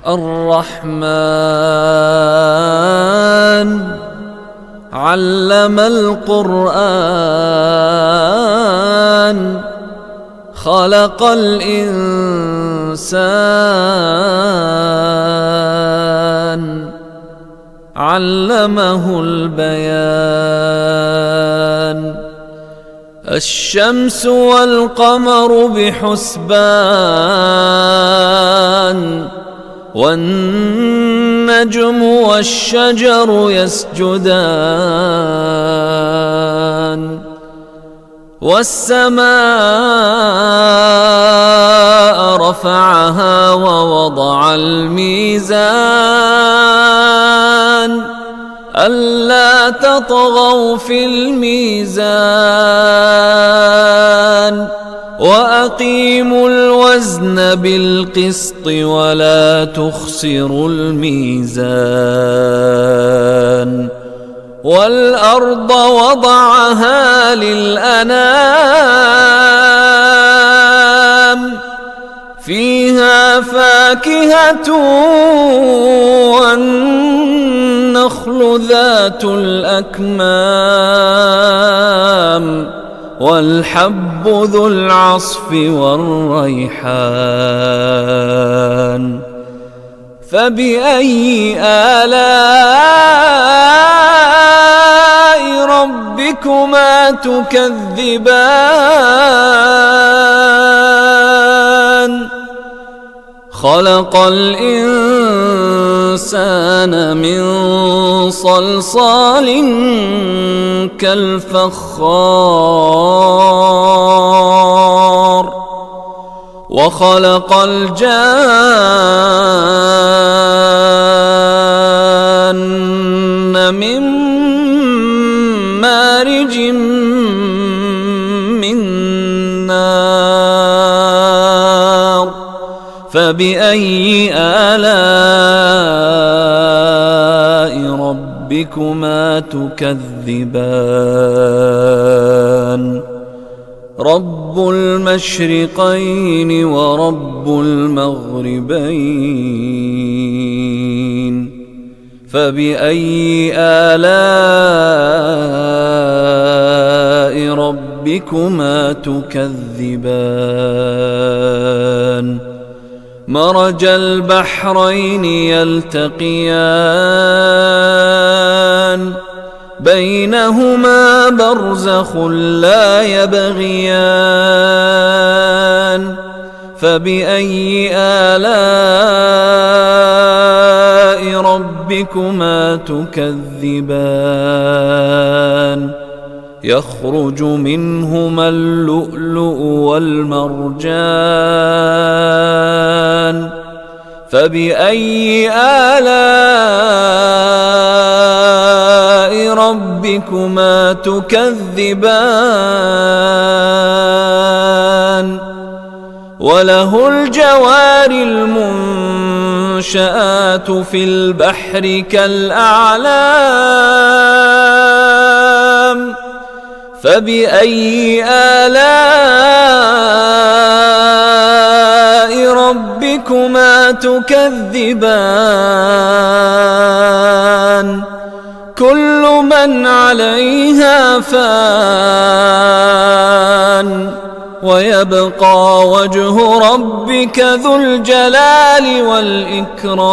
الرحمن علم القرآن خلق الإنسان علمه البيان الشمس والقمر بحسبان والنجم والشجر يسجدان والسماء رفعها ووضع الميزان ألا تطغوا في الميزان وأقيموا الوزن بالقسط ولا تخسروا الميزان والأرض وضعها للأنام فيها فاكهة والنخل ذات الأكمام والحب ذو العصف والريحان فبأي آلاء ربكما تكذبان خلق الإنسان من صلصال كالفخار وخلق الجان من مارج من نار فبأي آلاء ربكما تكذبان رب المشرقين ورب المغربين فبأي آلاء ربكما تكذبان مرج البحرين يلتقيان بينهما برزخ لا يبغيان فبأي آلاء ربكما تكذبان يخرج منهما اللؤلؤ والمرجان فبأي آلاء ربكما تكذبان وله الجوار المنشآت في البحر كالأعلام فبأي آلاء ربكما تكذبان كل من عليها فان ويبقى وجه ربك ذو الجلال والإكرام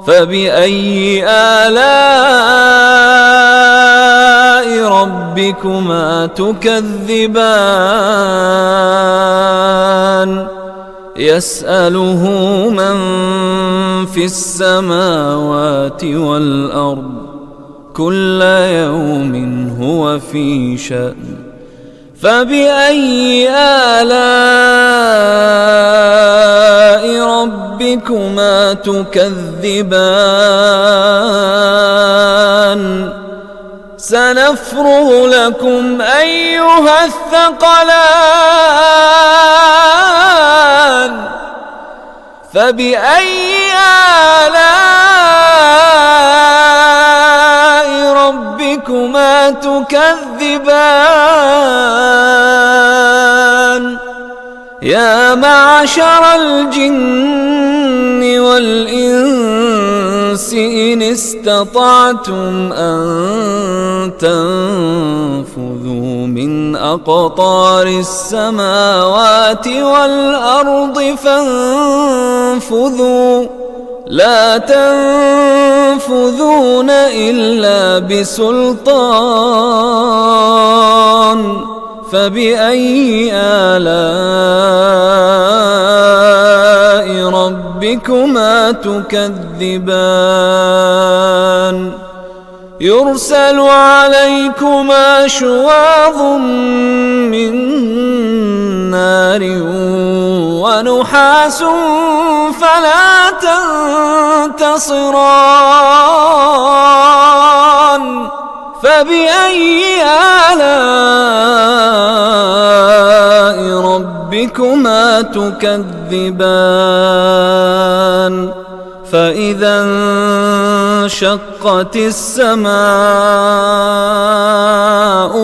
فبأي آلاء ربكما تكذبان يسأله من في السماوات والأرض كل يوم هو في شأن فبأي آلاء ربكما تكذبان سنفرغ لكم أيها الثقلان فبأي آلاء ربكما تكذبان يا معشر الجن والإنس إن استطعتم أن تنفذوا من أقطار السماوات والأرض فانفذوا لا تنفذون إلا بسلطان فبأي آلاء ربكما تكذبان يرسل عليكما شواظ من نار ونحاس فلا تنتصران فبأي آلاء ربكما تكذبان فإذا انشقت السماء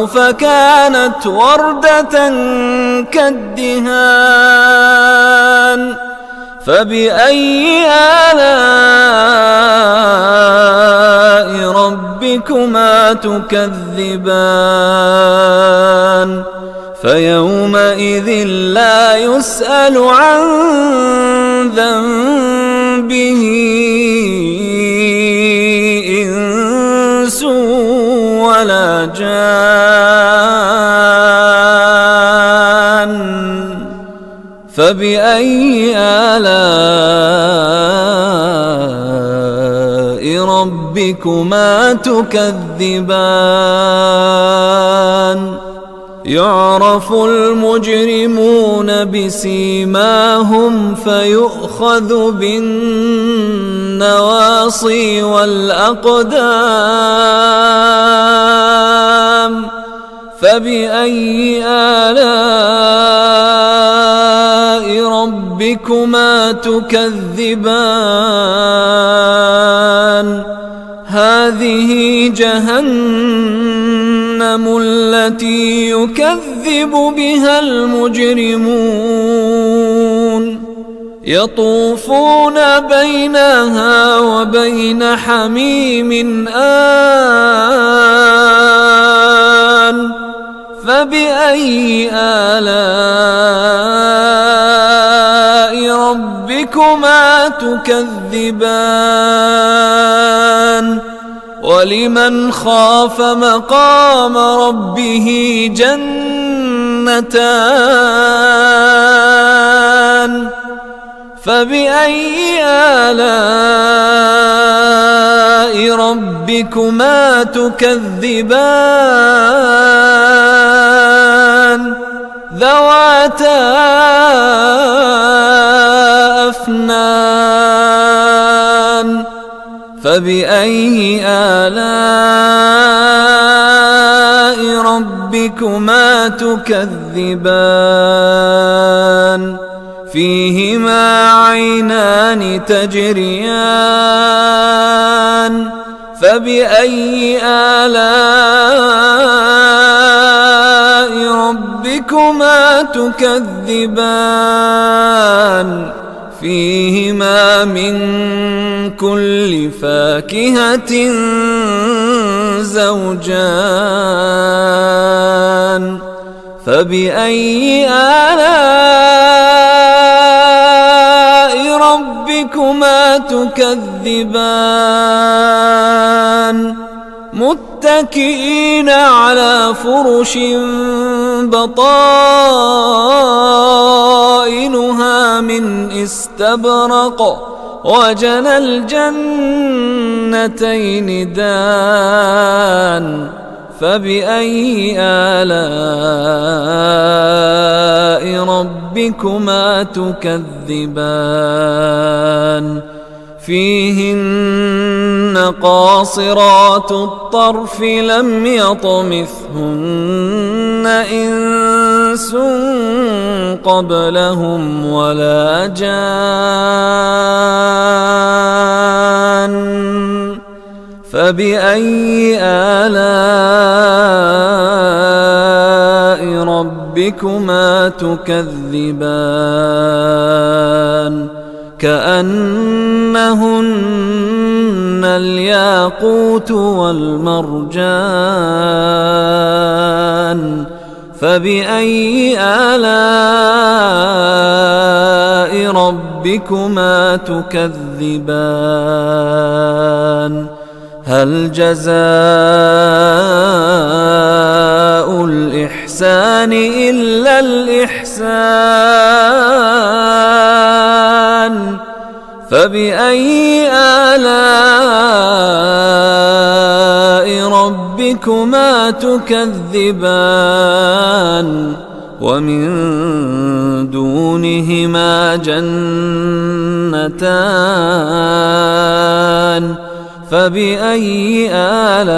فكانت وردة كالدهان فبأي آلاء ربكما تكذبان فيومئذ لا يسأل عن ذنبه إنس ولا جان فبأي آلاء ربكما تكذبان يعرف المجرمون بسيماهم فيؤخذ بالنواصي والأقدام فبأي آلاء ربكما تكذبان هذه جهنم التي يكذب بها المجرمون يطوفون بينها وبين حميم آن فبأي آلاء ربكما تكذبان ولمن خاف مقام ربه جنتان فبأي آلاء ربكما تكذبان ذواتا أفنان فبأي آلاء ربكما تكذبان فيهما عينان تجريان فبأي آلاء ربكما تكذبان فيهما من كل فاكهة زوجان فبأي آلاء ربكما تكذبان متكئين على فرش بطائنها من استبرق وجنى الجنتين دان فبأي آلاء ربكما تكذبان فيهن قاصرات الطرف لم يطمثهن إنس قبلهم ولا جان فبأي آلاء ربكما تكذبان كأنهن الياقوت والمرجان فبأي آلاء ربكما تكذبان هل جزاء الإحسان إلا الإحسان فبأي آلاء ربكما تكذبان ومن دونهما جنتان فبأي آلاء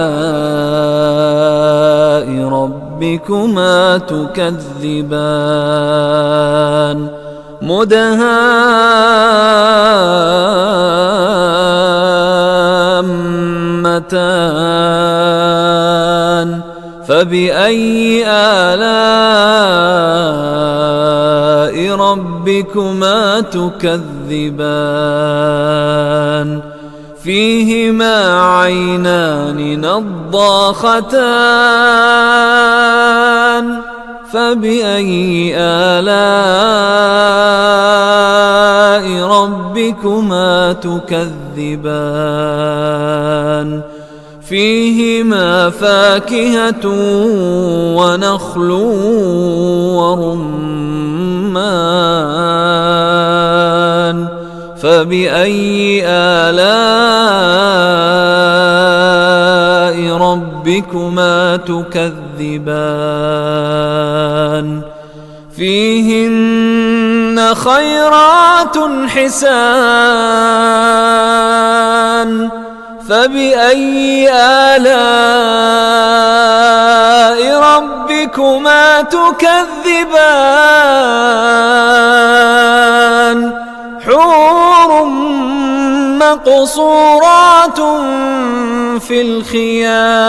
ربكما تكذبان مدهامتان فبأي آلاء ربكما تكذبان فيهما عينان نضاختان فبأي آلاء ربكما تكذبان فيهما فاكهة ونخل ورمان فبأي آلاء ربكما تكذبان فيهن خيرات حسان فبأي آلاء ربكما تكذبان حور مقصورات في الخيام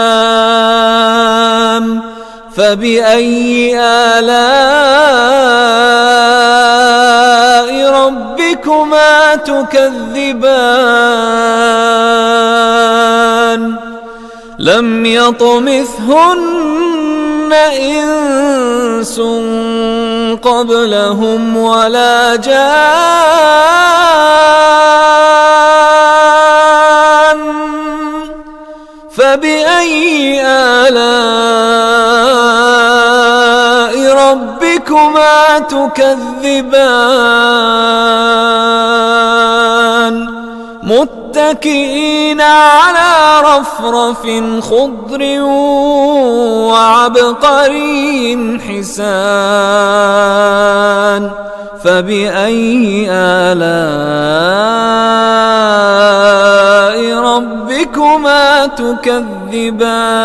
فبأي آلاء ربكما تكذبان لم يطمثهن إنس قبلهم ولا جان فبأي آلاء ربكما تكذبان متكئين على رفرف خضر وعبقري حسان فبأي آلاء ربكما تكذبان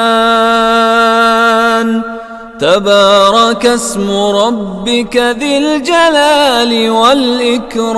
تبارك اسم ربك ذي الجلال والإكرام